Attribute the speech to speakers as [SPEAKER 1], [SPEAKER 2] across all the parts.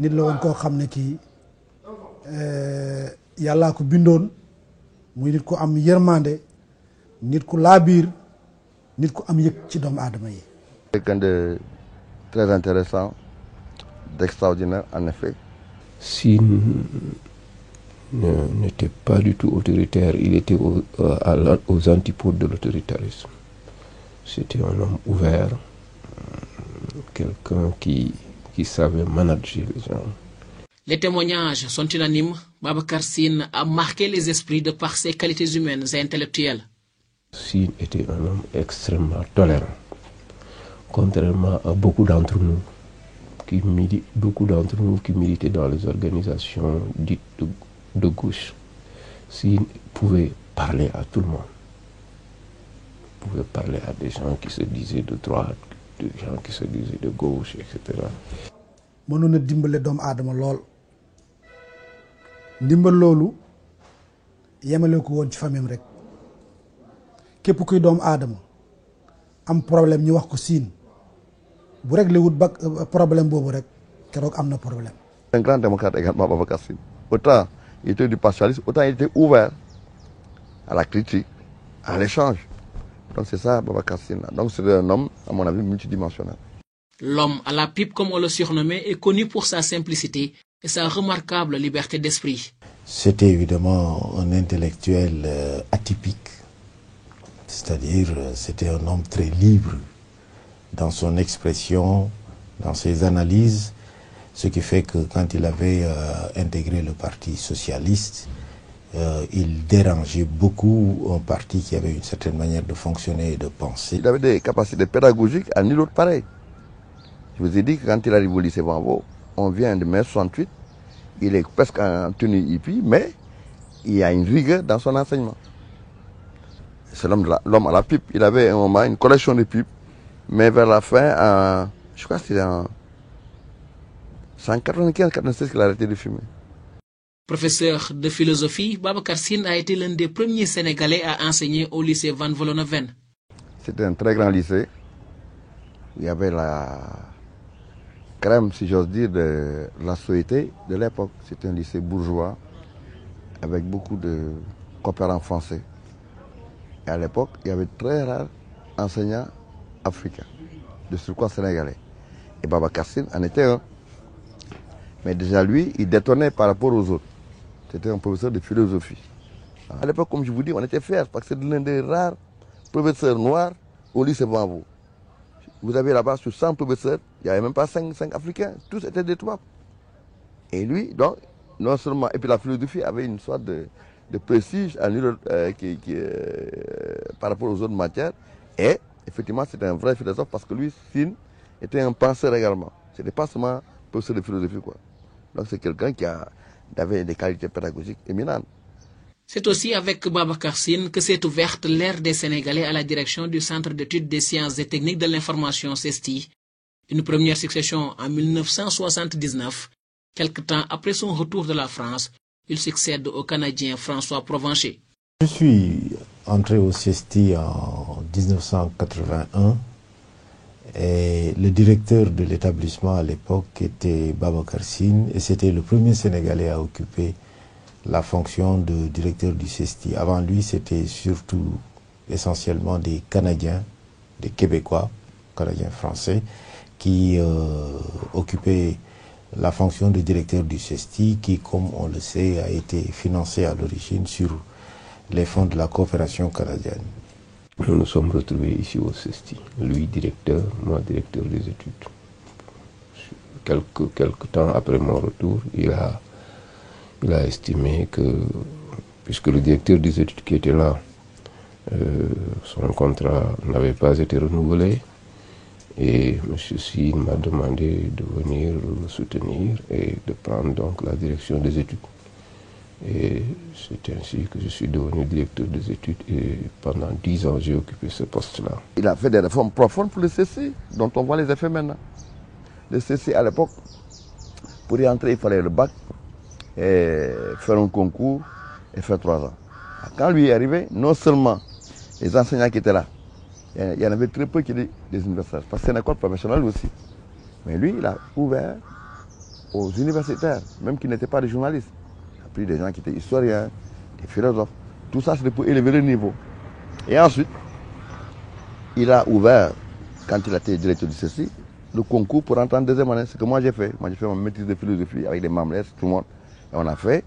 [SPEAKER 1] nit la woon koo xam ne kii yàllaa ko bindoon muy nit ku am yërmande nit ku laabiir nit ku am yëg ci doomu aadama yi.
[SPEAKER 2] Quelqu'un de très intéressant, d'extraordinaire en effet.
[SPEAKER 3] Sine n'était pas du tout autoritaire, il était aux antipodes de l'autoritarisme. C'était un homme ouvert, quelqu'un qui savait manager les gens.
[SPEAKER 4] Les témoignages sont unanimes. Babacar Sine a marqué les esprits de par ses qualités humaines et intellectuelles.
[SPEAKER 3] Sine était un homme extrêmement tolérant, contrairement à beaucoup d'entre nous qui militaient dans les organisations dites de gauche. Sine pouvait parler à tout le monde. Il pouvait parler à des gens qui se disaient de droite, des gens qui se disaient de gauche, etc.
[SPEAKER 1] mënoon na dimbale doomu aadama lool ndimbal loolu yemale ko woon ci famille rek képp kuy doomu aadama am problème ñu wax ko Sine bu réglé wut ba problème boobu rek keroog am na problème.
[SPEAKER 2] Un grand démocrate également, Babacar Sine. Autant il était du pastoralisme, autant il était ouvert à la critique, à l'échange. Donc c'est ça Babacar Sine. Donc c'est un homme, à mon avis, multidimensionnel.
[SPEAKER 4] L'homme à la pipe, comme on le surnommait, est connu pour sa simplicité et sa remarquable liberté d'esprit.
[SPEAKER 5] C'était évidemment un intellectuel atypique, c'est-à-dire c'était un homme très libre dans son expression, dans ses analyses, ce qui fait que quand il avait intégré le Parti socialiste, il dérangeait beaucoup un parti qui avait une certaine manière de fonctionner et de penser.
[SPEAKER 2] Il avait des capacités pédagogiques à nul autre pareil. Je vous ai dit que quand il arrive au lycée Vanvo, on vient de mai 68, il est presque en tenue hippie, mais il y a une rigueur dans son enseignement. C'est l'homme à la pipe. Il avait un moment une collection de pipes, mais vers la fin, je crois que c'était en 195-96 qu'il a arrêté de fumer.
[SPEAKER 4] Professeur de philosophie, Babacar Sine a été l'un des premiers Sénégalais à enseigner au lycée Van Vollenhoven.
[SPEAKER 2] C'était un très grand lycée. Il y avait la crème, si j'ose dire, de la société de l'époque. C'était un lycée bourgeois avec beaucoup de coopérants français. Et à l'époque, il y avait très rares enseignants africains, de surcroît sénégalais. Et Babacar Sine en était un. Mais déjà lui, il détonnait par rapport aux autres. C'était un professeur de philosophie. À l'époque, comme je vous dis, on était fiers parce que c'est l'un des rares professeurs noirs au lycée Vanvo. Vous avez là-bas sur 100 professeurs, il n'y avait même pas 5 Africains, tous étaient des tubaab. Et lui, donc, non seulement, et puis la philosophie avait une sorte de prestige à nul, par rapport aux autres matières. Et effectivement, c'était un vrai philosophe parce que lui, Sine, était un penseur également. Ce n'était pas seulement professeur de philosophie, quoi. Donc c'est quelqu'un qui avait des qualités pédagogiques éminentes.
[SPEAKER 4] C'est aussi avec Babacar Sine que s'est ouverte l'ère des Sénégalais à la direction du Centre d'études des sciences et techniques de l'information CESTI. Une première succession en 1979. Quelque temps après son retour de la France, il succède au Canadien François Provencher.
[SPEAKER 5] Je suis entré au CESTI en 1981 et le directeur de l'établissement à l'époque était Babacar Sine et c'était le premier Sénégalais à occuper la fonction de directeur du CESTI. Avant lui, c'était surtout essentiellement des Canadiens, des Québécois, Canadiens français, qui occupaient la fonction de directeur du CESTI, qui, comme on le sait, a été financé à l'origine sur les fonds de la coopération canadienne.
[SPEAKER 3] Nous nous sommes retrouvés ici au CESTI, lui directeur, moi directeur des études. Quelque temps après mon retour, il a estimé que, puisque le directeur des études qui était là, son contrat n'avait pas été renouvelé, et M. Sine m'a demandé de venir le soutenir et de prendre donc la direction des études. Et c'est ainsi que je suis devenu directeur des études et pendant 10 ans j'ai occupé ce poste-là.
[SPEAKER 2] Il a fait des réformes profondes pour le CESTI, dont on voit les effets maintenant. Le CESTI à l'époque, pour y entrer, il fallait le bac, et faire un concours et faire 3 ans. Quand lui est arrivé, non seulement les enseignants qui étaient là, il y en avait très peu qui étaient des universitaires, parce que c'est une école professionnelle aussi. Mais lui, il a ouvert aux universitaires, même qui n'étaient pas des journalistes. Il a pris des gens qui étaient historiens, des philosophes. Tout ça, c'était pour élever le niveau. Et ensuite, il a ouvert, quand il a été directeur du CESTI, le concours pour entrer en deuxième année. C'est ce que moi j'ai fait. Moi j'ai fait ma maîtrise de philosophie avec des membres, tout le monde. Et on a fait.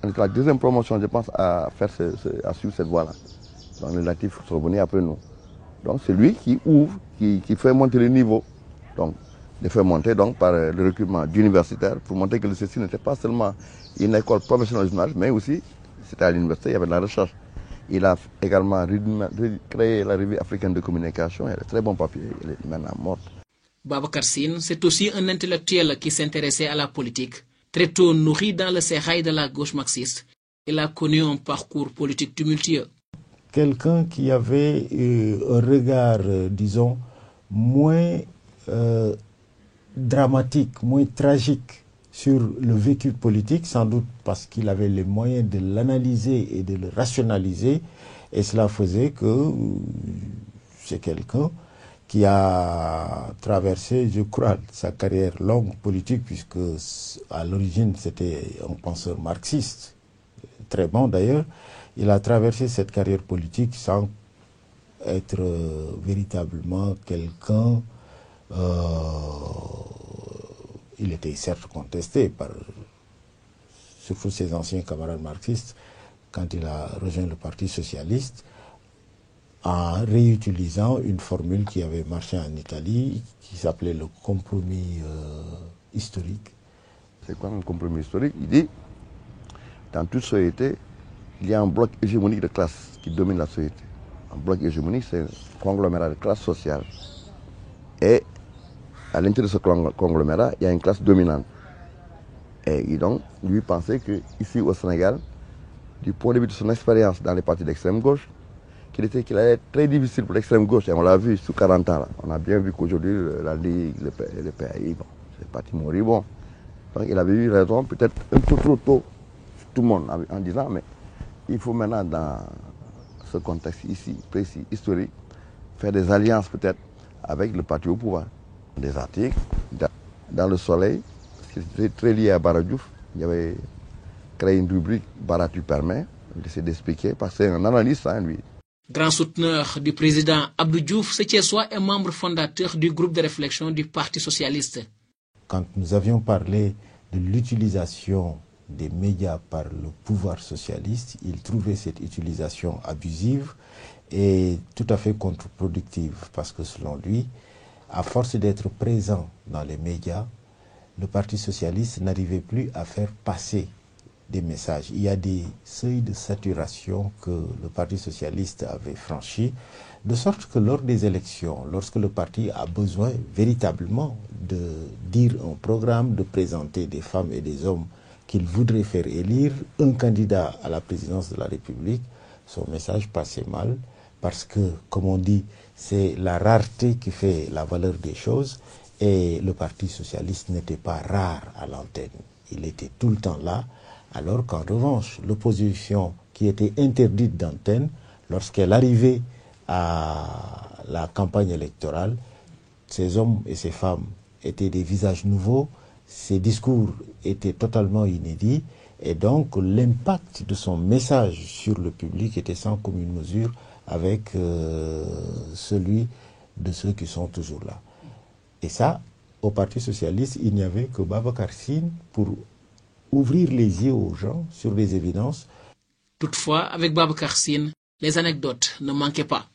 [SPEAKER 2] On était la deuxième promotion, je pense, à suivre cette voie-là. Donc les natifs sont venus après nous. Donc c'est lui qui ouvre, qui fait monter le niveau. Donc, de faire monter donc par le recrutement d'universitaires pour montrer que le CESTI n'était pas seulement une école professionnelle de journalisme, mais aussi, c'était à l'université, il y avait de la recherche. Il a également créé la revue africaine de communication, il y a de très bons papiers, elle est maintenant morte.
[SPEAKER 4] Babacar Sine, c'est aussi un intellectuel qui s'intéressait à la politique. Très tôt nourri dans le sérail de la gauche marxiste, il a connu un parcours politique tumultueux.
[SPEAKER 5] Quelqu'un qui avait un regard, disons, moins dramatique, moins tragique sur le vécu politique, sans doute parce qu'il avait les moyens de l'analyser et de le rationaliser, et cela faisait que c'est quelqu'un qui a traversé, je crois, sa carrière longue politique, puisque à l'origine c'était un penseur marxiste, très bon d'ailleurs. Il a traversé cette carrière politique sans être véritablement quelqu'un. Il était certes contesté par surtout ses anciens camarades marxistes quand il a rejoint le Parti socialiste, en réutilisant une formule qui avait marché en Italie, qui s'appelait le compromis historique.
[SPEAKER 2] C'est quoi un compromis historique? Il dit, dans toute société, il y a un bloc hégémonique de classe qui domine la société. Un bloc hégémonique, c'est un conglomérat de classe sociale. Et à l'intérieur de ce conglomérat, il y a une classe dominante. Et donc, lui pensait qu'ici au Sénégal, du point de vue de son expérience dans les partis d'extrême gauche, qu'il allait être très difficile pour l'extrême gauche. Et on l'a vu sous 40 ans. Là. On a bien vu qu'aujourd'hui, la Ligue, le PAI, bon, c'est parti moribond. Donc il avait eu raison, peut-être un peu trop tôt, tout le monde, en disant, mais il faut maintenant, dans ce contexte ici, précis, historique, faire des alliances peut-être avec le parti au pouvoir. Des articles dans Le Soleil, c'est très lié à Bara Diouf. Il y avait créé une rubrique Bara tu permets, il essaie d'expliquer, parce que c'est un analyste, hein, lui.
[SPEAKER 4] Grand souteneur du président Abdou Diouf, ce Thiessois est membre fondateur du groupe de réflexion du Parti socialiste.
[SPEAKER 5] Quand nous avions parlé de l'utilisation des médias par le pouvoir socialiste, il trouvait cette utilisation abusive et tout à fait contre-productive, parce que selon lui, à force d'être présent dans les médias, le Parti socialiste n'arrivait plus à faire passer des messages. Il y a des seuils de saturation que le Parti socialiste avait franchis, de sorte que lors des élections, lorsque le parti a besoin véritablement de dire un programme, de présenter des femmes et des hommes qu'il voudrait faire élire un candidat à la présidence de la République, son message passait mal, parce que, comme on dit, c'est la rareté qui fait la valeur des choses, et le Parti socialiste n'était pas rare à l'antenne. Il était tout le temps là, alors qu'en revanche, l'opposition qui était interdite d'antenne, lorsqu'elle arrivait à la campagne électorale, ces hommes et ces femmes étaient des visages nouveaux, ses discours étaient totalement inédits, et donc l'impact de son message sur le public était sans commune mesure avec celui de ceux qui sont toujours là. Et ça, au Parti socialiste, il n'y avait que Babacar Sine pour ouvrir les yeux aux gens sur les évidences.
[SPEAKER 4] Toutefois, avec Babacar Sine, les anecdotes ne manquaient pas.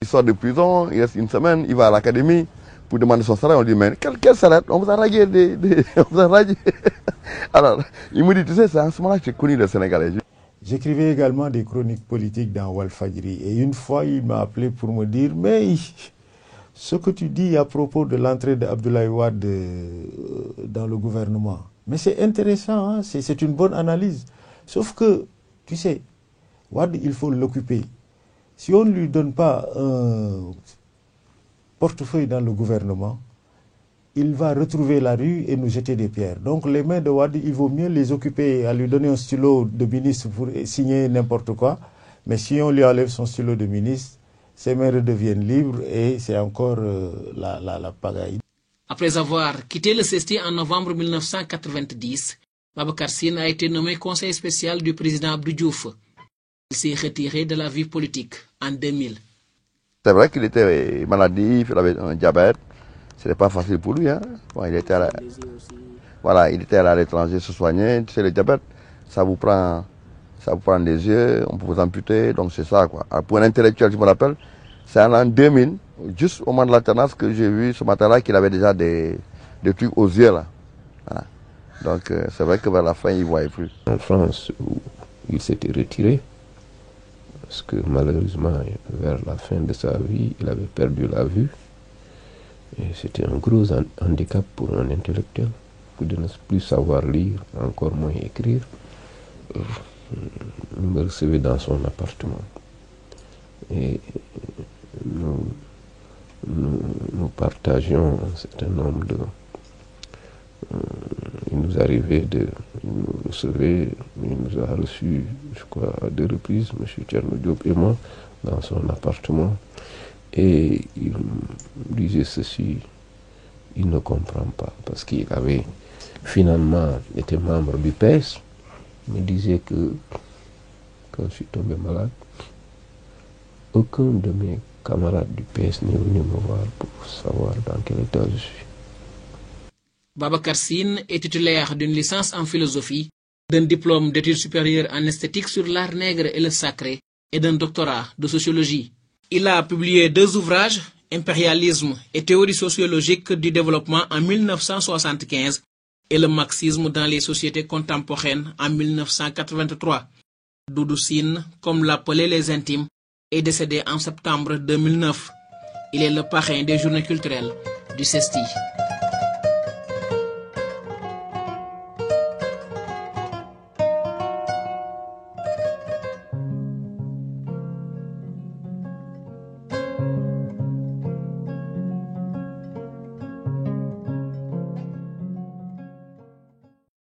[SPEAKER 2] Il sort de prison, il reste une semaine, il va à l'académie pour demander son salaire. On lui dit, mais quel salaire? On vous a radié on vous a radié. Alors, il me dit, tu sais, c'est en ce moment-là que j'ai connu le Sénégalais.
[SPEAKER 5] J'écrivais également des chroniques politiques dans Walfadjri. Et une fois, il m'a appelé pour me dire, mais ce que tu dis à propos de l'entrée d'Abdoulaye Wade dans le gouvernement, mais c'est intéressant, hein? C'est une bonne analyse. Sauf que, tu sais, Wade, il faut l'occuper. Si on ne lui donne pas un portefeuille dans le gouvernement, il va retrouver la rue et nous jeter des pierres. Donc les mains de Wade, il vaut mieux les occuper à lui donner un stylo de ministre pour signer n'importe quoi. Mais si on lui enlève son stylo de ministre, ses mains redeviennent libres et c'est encore la pagaille.
[SPEAKER 4] Après avoir quitté le CESTI en novembre 1990, Babacar Sine a été nommé conseiller spécial du président Abdou Diouf. Il s'est retiré de la vie politique en 2000.
[SPEAKER 2] C'est vrai qu'il était maladif, il avait un diabète. Ce n'était pas facile pour lui. Hein. Bon, il était à l'étranger se soigner. Tu sais, le diabète, ça vous prend des yeux, on peut vous amputer, donc c'est ça, quoi. Alors, pour un intellectuel, je me rappelle, c'est en l'an 2000, juste au moment de l'alternance, que j'ai vu ce matin-là qu'il avait déjà des trucs aux yeux, là. Voilà. Donc, c'est vrai que vers la fin, il ne voyait plus.
[SPEAKER 3] En France, où il s'était retiré, parce que malheureusement, vers la fin de sa vie, il avait perdu la vue. Et c'était un gros handicap pour un intellectuel, de ne plus savoir lire, encore moins écrire. Il me recevait dans son appartement. Et nous partagions un certain nombre de... il nous arrivait il nous recevait, il nous a reçus, je crois, à 2 reprises, M. Thierno Diop et moi, dans son appartement. Et il disait ceci, il ne comprend pas, parce qu'il avait finalement été membre du PS. Il me disait que quand je suis tombé malade, aucun de mes camarades du PS n'est venu me voir pour savoir dans quel état je suis.
[SPEAKER 4] Babacar Sine est titulaire d'une licence en philosophie, d'un diplôme d'études supérieures en esthétique sur l'art nègre et le sacré, et d'un doctorat de sociologie. Il a publié 2 ouvrages, Impérialisme et théorie sociologique du développement en 1975 et le marxisme dans les sociétés contemporaines en 1983. Doudou Sine, comme l'appelaient les intimes, est décédé en septembre 2009. Il est le parrain des journées culturelles du CESTI.